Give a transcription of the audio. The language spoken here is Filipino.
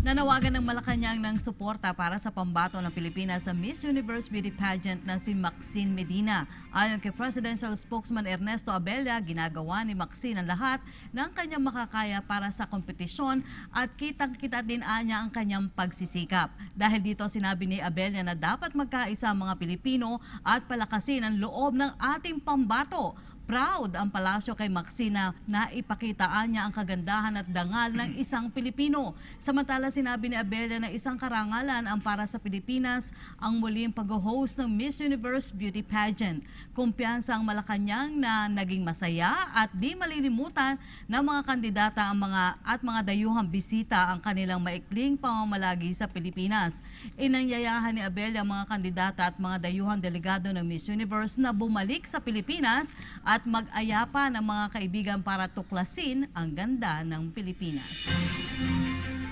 Nanawagan ng Malacanang ng suporta para sa pambato ng Pilipinas sa Miss Universe Beauty Pageant na si Maxine Medina. Ayon kay Presidential Spokesman Ernesto Abella, ginagawa ni Maxine ang lahat ng kanyang makakaya para sa kompetisyon at kitang-kita din niya ang kanyang pagsisikap. Dahil dito sinabi ni Abella na dapat magkaisa ang mga Pilipino at palakasin ang loob ng ating pambato. Proud ang palasyo kay Maxine na ipakitaan niya ang kagandahan at dangal ng isang Pilipino. Samantala sinabi ni Abella na isang karangalan ang para sa Pilipinas ang muling pag-host ng Miss Universe Beauty Pageant. Kumpiyansa ang Malacanang na naging masaya at di malilimutan ng mga kandidata at mga dayuhang bisita ang kanilang maikling pamamalagi sa Pilipinas. Inanyayahan ni Abella ang mga kandidata at mga dayuhang delegado ng Miss Universe na bumalik sa Pilipinas at mag-aya pa ng mga kaibigan para tuklasin ang ganda ng Pilipinas.